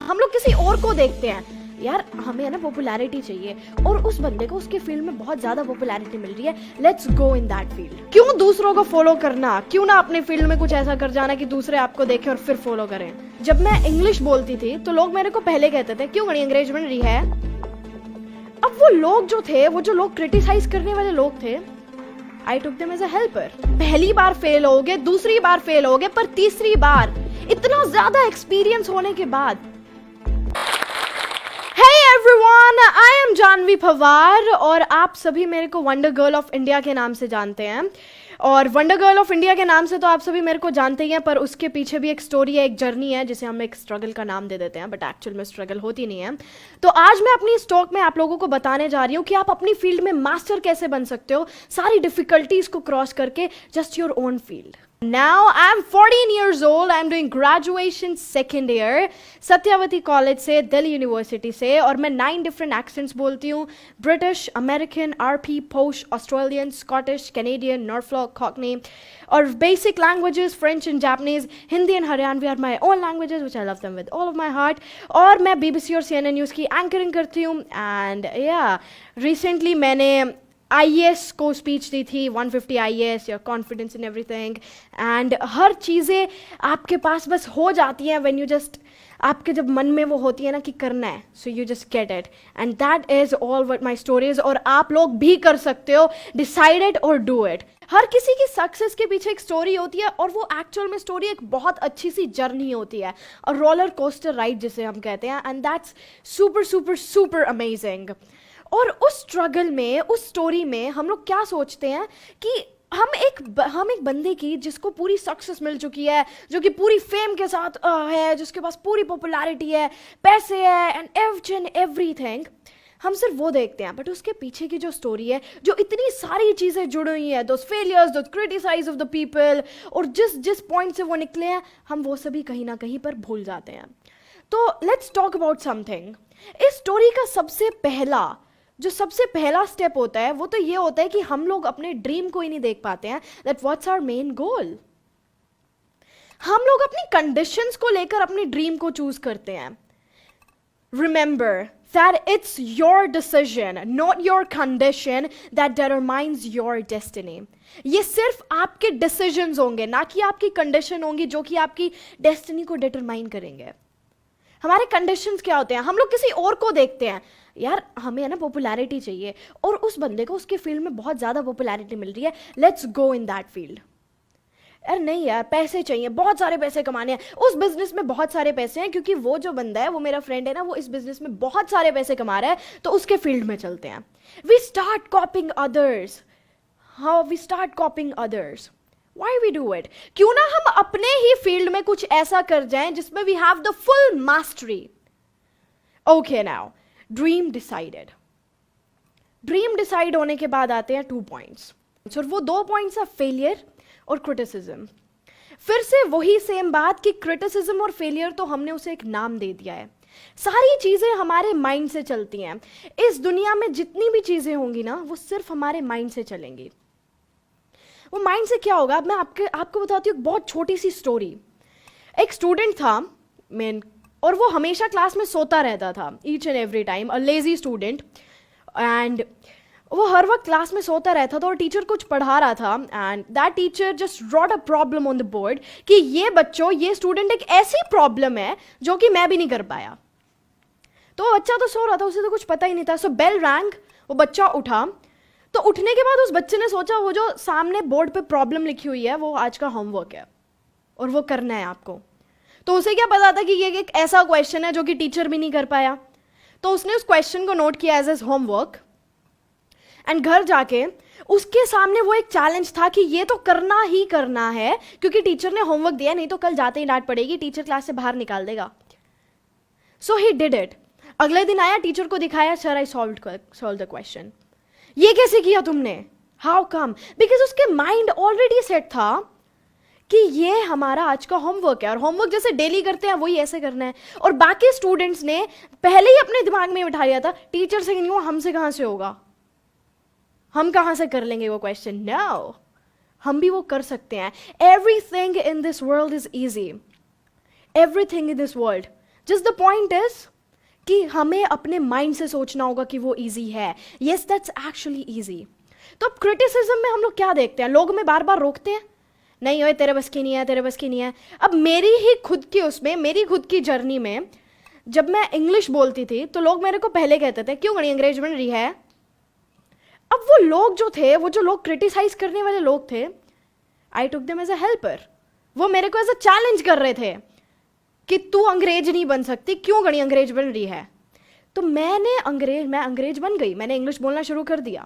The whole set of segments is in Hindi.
हम लोग किसी और को देखते हैं, यार हमें ना पॉपुलैरिटी चाहिए और उस बंदे को उसके फील्ड में बहुत ज्यादा पॉपुलैरिटी मिल रही है, let's go in that field. क्यों दूसरों को फॉलो करना, क्यों ना अपने फील्ड में कुछ ऐसा कर जाना कि दूसरे आपको देखें और फिर फॉलो करें। जब मैं इंग्लिश बोलती थी तो लोग मेरे को पहले कहते थे क्यों गणी अंग्रेज बन रही है। अब वो लोग जो थे, वो जो लोग क्रिटिसाइज करने वाले लोग थे, I took them as a helper. पहली बार फेल होगे, दूसरी बार फेल होगे, पर तीसरी बार इतना ज्यादा एक्सपीरियंस होने के बाद, Hey everyone, I am Janvi Pawar और आप सभी मेरे को वंडर गर्ल ऑफ इंडिया के नाम से जानते हैं। और वंडर गर्ल ऑफ इंडिया के नाम से तो आप सभी मेरे को जानते ही हैं, पर उसके पीछे भी एक स्टोरी है, एक जर्नी है, जिसे हम एक स्ट्रगल का नाम दे देते हैं, बट एक्चुअल में स्ट्रगल होती नहीं है। तो आज मैं अपनी इस टॉक में आप लोगों को बताने जा रही हूँ कि आप अपनी फील्ड में मास्टर कैसे बन सकते हो, सारी डिफिकल्टीज को क्रॉस करके, just your own field. Now I'm 14 years old. I'm doing graduation second year Satyavati college से, दिल्ली यूनिवर्सिटी से, और मैं 9 डिफरेंट एक्सेंट्स बोलती हूँ। British, American, RP, posh, Australian, Scottish, Canadian, Norfolk, cockney, और basic languages French and Japanese, Hindi and Haryanvi are my own languages which I love them with all of my heart. और मैं BBC और CNN न्यूज़ की एंकरिंग करती हूँ। एंड या रिसेंटली मैंने IAS को स्पीच दी थी, 150 IAS, your confidence in everything, and हर चीज़ें आपके पास बस हो जाती हैं व्हेन यू जस्ट, आपके जब मन में वो होती है ना कि करना है, so you just get it, and that is all what my story is. और आप लोग भी कर सकते हो, डिसाइड इट और डू इट। हर किसी की सक्सेस के पीछे एक स्टोरी होती है, और वो एक्चुअल में स्टोरी एक बहुत अच्छी सी जर्नी होती है, और रोलर कोस्टर राइड जिसे हम कहते हैं, and that's super super super amazing. और उस स्ट्रगल में, उस स्टोरी में हम लोग क्या सोचते हैं कि हम एक बंदे की जिसको पूरी सक्सेस मिल चुकी है, जो कि पूरी फेम के साथ है, जिसके पास पूरी पॉपुलैरिटी है, पैसे है, एंड एवरीथिंग, हम सिर्फ वो देखते हैं। बट उसके पीछे की जो स्टोरी है, जो इतनी सारी चीज़ें जुड़ी हुई हैं, those failures, those criticise of the people, और जिस पॉइंट से वो निकले हैं, हम वो सभी कहीं ना कहीं पर भूल जाते हैं। तो लेट्स टॉक अबाउट समथिंग। इस स्टोरी का सबसे पहला स्टेप होता है, वो तो ये होता है कि हम लोग अपने ड्रीम को ही नहीं देख पाते हैं, that what's our main goal. हम लोग अपनी कंडीशंस को लेकर अपने ड्रीम को चूज करते हैं। Remember that it's your decision, not your condition, that determines your destiny. ये सिर्फ आपके डिसीजंस होंगे, ना कि आपकी कंडीशन होंगी, जो कि आपकी डेस्टिनी को डिटरमाइन करेंगे। हमारे कंडीशंस क्या होते हैं, हम लोग किसी और को देखते हैं, यार हमें ना पॉपुलैरिटी चाहिए और उस बंदे को उसके फील्ड में बहुत ज़्यादा पॉपुलैरिटी मिल रही है, let's go in that field. यार नहीं यार, पैसे चाहिए, बहुत सारे पैसे कमाने हैं, उस बिजनेस में बहुत सारे पैसे हैं, क्योंकि वो जो बंदा है, वो मेरा फ्रेंड है ना, वो इस बिजनेस में बहुत सारे पैसे कमा रहा है, तो उसके फील्ड में चलते हैं। We start copying others. How we start copying others? Why we do it? क्यों ना हम अपने ही फील्ड में कुछ ऐसा कर जाएं जिसमें we have the full mastery. Okay now, dream decided. Dream decide होने के बाद आते हैं 2 points. और वो 2 points है failure और criticism. फिर से वही सेम बात कि criticism और failure तो हमने उसे एक नाम दे दिया है। सारी चीजें हमारे माइंड से चलती हैं। इस दुनिया में जितनी भी चीजें होंगी ना, वो सिर्फ हमारे माइंड से चलेंगी। वो माइंड से क्या होगा, मैं आपको बताती हूँ एक बहुत छोटी सी स्टोरी। एक स्टूडेंट था मेन, और वो हमेशा क्लास में सोता रहता था, each and every time, a lazy student, and वो हर वक्त क्लास में सोता रहता था, और टीचर कुछ पढ़ा रहा था, and that teacher just drawed a problem on the board कि ये बच्चों, ये स्टूडेंट एक ऐसी प्रॉब्लम है जो कि मैं भी नहीं कर पाया। तो बच्चा तो सो रहा था, उसे तो कुछ पता ही नहीं था। सो बेल रैंग, वो बच्चा उठा, तो उठने के बाद उस बच्चे ने सोचा वो जो सामने बोर्ड पे प्रॉब्लम लिखी हुई है, वो आज का होमवर्क है और वो करना है आपको। तो उसे क्या पता था कि ये एक ऐसा क्वेश्चन है जो कि टीचर भी नहीं कर पाया। तो उसने उस क्वेश्चन को नोट किया एज होमवर्क, एंड घर जाके उसके सामने वो एक चैलेंज था कि ये तो करना ही करना है, क्योंकि टीचर ने होमवर्क दिया, नहीं तो कल जाते ही डांट पड़ेगी, टीचर क्लास से बाहर निकाल देगा। सो ही डिड इट। अगले दिन आया, टीचर को दिखाया, sir I solve the question. ये कैसे किया तुमने? How come? बिकॉज उसके माइंड ऑलरेडी सेट था कि ये हमारा आज का होमवर्क है, और होमवर्क जैसे डेली करते हैं वही ऐसे करना है। और बाकी स्टूडेंट्स ने पहले ही अपने दिमाग में बिठा लिया था, टीचर से नहीं हुआ, हमसे कहाँ से होगा, हम कहाँ से कर लेंगे वो क्वेश्चन। नो, हम भी वो कर सकते हैं। Everything in this world is easy. Everything in this world just the point is कि हमें अपने माइंड से सोचना होगा कि वो ईजी है. Yes, that's actually easy. तो अब क्रिटिसिज्म में हम लोग क्या देखते हैं, लोग हमें बार बार रोकते हैं, नहीं ओए तेरे बस की नहीं है, तेरे बस की नहीं है. अब मेरी ही खुद की उसमें, मेरी खुद की जर्नी में जब मैं इंग्लिश बोलती थी तो लोग मेरे को पहले कहते थे क्यों गणी अंग्रेज बन रही है. अब वो लोग जो थे, वो जो लोग क्रिटिसाइज करने वाले लोग थे, I took them as a helper. वो मेरे को एज अ चैलेंज कर रहे थे कि तू अंग्रेज नहीं बन सकती, क्यों गणी अंग्रेज बन रही है. तो मैं अंग्रेज बन गई, मैंने इंग्लिश बोलना शुरू कर दिया.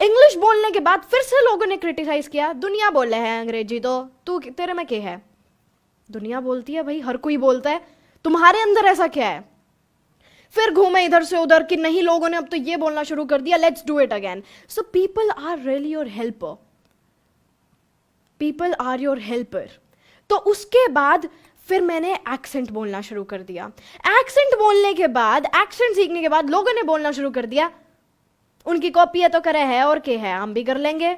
इंग्लिश बोलने के बाद फिर से लोगों ने क्रिटिसाइज किया, दुनिया बोल रहे हैं अंग्रेजी, तो तू तेरे में क्या है. दुनिया बोलती है भाई, हर कोई बोलता है, तुम्हारे अंदर ऐसा क्या है. फिर घूमे इधर से उधर कि नहीं, लोगों ने अब तो ये बोलना शुरू कर दिया, let's do it again. So people are really your helper, people are your helper. तो उसके बाद फिर मैंने एक्सेंट बोलना शुरू कर दिया. एक्सेंट बोलने के बाद, एक्सेंट सीखने के बाद लोगों ने बोलना शुरू कर दिया, उनकी कॉपी है तो करे है और क्या है, हम भी कर लेंगे.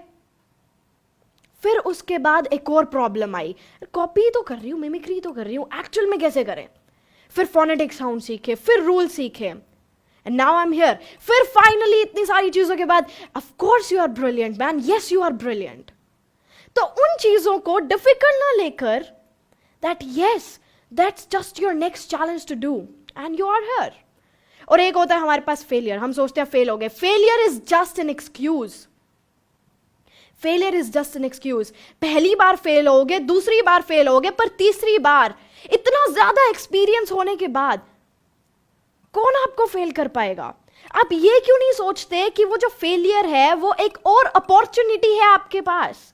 फिर उसके बाद एक और प्रॉब्लम आई, कॉपी तो कर रही हूं, मिमिक्री तो कर रही हूं, एक्चुअल में कैसे करें. फिर फोनेटिक साउंड सीखे, फिर रूल सीखे, and now I am here. फिर फाइनली इतनी सारी चीजों के बाद, of course you are brilliant man, yes you are brilliant. तो उन चीजों को डिफिकल्ट ना लेकर, that yes that's just your next challenge to do and you are here. और एक होता है हमारे पास फेलियर, हम सोचते हैं फेल हो गए. Failure is just an excuse. Failure is just an excuse. पहली बार फेल होगे, दूसरी बार फेल होगे, पर तीसरी बार इतना ज्यादा एक्सपीरियंस होने के बाद कौन आपको फेल कर पाएगा. आप ये क्यों नहीं सोचते कि वो जो फेलियर है वो एक और अपॉर्चुनिटी है आपके पास.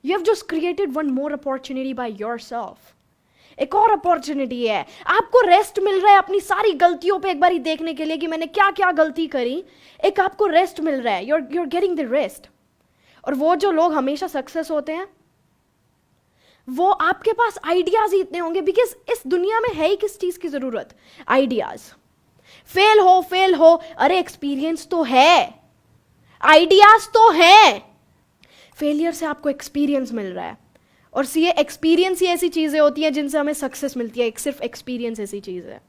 You have just created one more opportunity by yourself. एक और अपॉर्चुनिटी है, आपको रेस्ट मिल रहा है अपनी सारी गलतियों पे एक बार ही देखने के लिए कि मैंने क्या क्या गलती करी. एक आपको रेस्ट मिल रहा है, you're getting the rest. और वो जो लोग हमेशा सक्सेस होते हैं, वो आपके पास आइडियाज ही इतने होंगे, बिकॉज इस दुनिया में है ही किस चीज की जरूरत, आइडियाज. फेल हो, अरे एक्सपीरियंस तो है, आइडियाज तो है. फेलियर से आपको एक्सपीरियंस मिल रहा है, और ये एक्सपीरियंस ही ऐसी चीजें होती हैं जिनसे हमें सक्सेस मिलती है. एक सिर्फ एक्सपीरियंस ऐसी चीज है.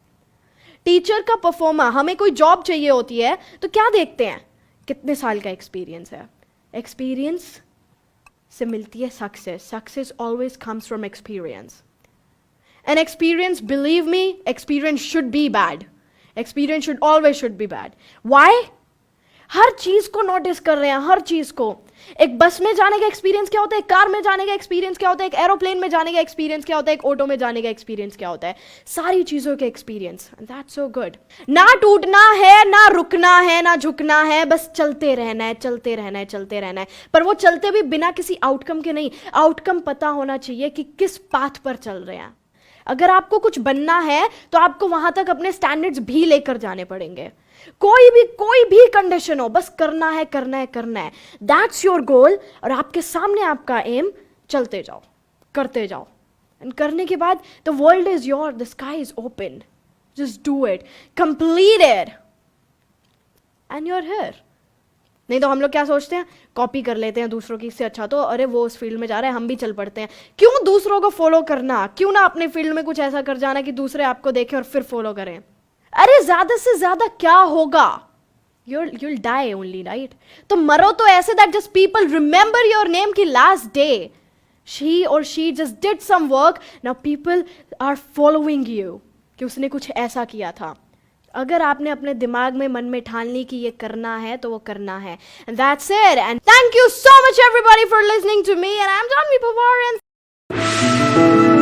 टीचर का परफॉर्मा, हमें कोई जॉब चाहिए होती है तो क्या देखते हैं, कितने साल का एक्सपीरियंस है. एक्सपीरियंस से मिलती है success. Success always comes from experience. And experience, believe me, experience should be bad. Experience should always should be bad. Why? हर चीज को नोटिस कर रहे हैं, हर चीज को. एक बस में जाने का एक्सपीरियंस क्या होता है, एक कार में जाने का एक्सपीरियंस क्या होता है, एक एरोप्लेन में जाने का एक्सपीरियंस क्या होता है, एक ऑटो में जाने का एक्सपीरियंस क्या होता है. सारी चीजों के एक्सपीरियंस. That's so good. ना टूटना है, ना रुकना है, ना झुकना है, बस चलते रहना है, चलते रहना है, चलते रहना है. पर वो चलते भी बिना किसी आउटकम के नहीं. आउटकम पता होना चाहिए कि किस पाथ पर चल रहे हैं. अगर आपको कुछ बनना है तो आपको वहां तक अपने स्टैंडर्ड्स भी लेकर जाने पड़ेंगे. कोई भी कंडीशन हो, बस करना है, करना है, करना है. That's your goal. और आपके सामने आपका एम, चलते जाओ, करते जाओ. एंड करने के बाद the world is your, the sky is open. Just do it, complete it, and you are here. नहीं तो हम लोग क्या सोचते हैं, कॉपी कर लेते हैं दूसरों की से. अच्छा तो अरे वो उस फील्ड में जा रहे हैं, हम भी चल पड़ते हैं. क्यों दूसरों को फॉलो करना, क्यों ना अपने फील्ड में कुछ ऐसा कर जाना कि दूसरे आपको देखें और फिर फॉलो करें. अरे ज्यादा से ज्यादा क्या होगा, you'll die only, right? तो मरो तो ऐसे that just people remember your name की last day she just did some work, now people are following you कि उसने कुछ ऐसा किया था. अगर आपने अपने दिमाग में, मन में ठान ली कि ये करना है तो वो करना है. And that's it. And thank you so much everybody for listening to me, and I'm Janvi Pawar, and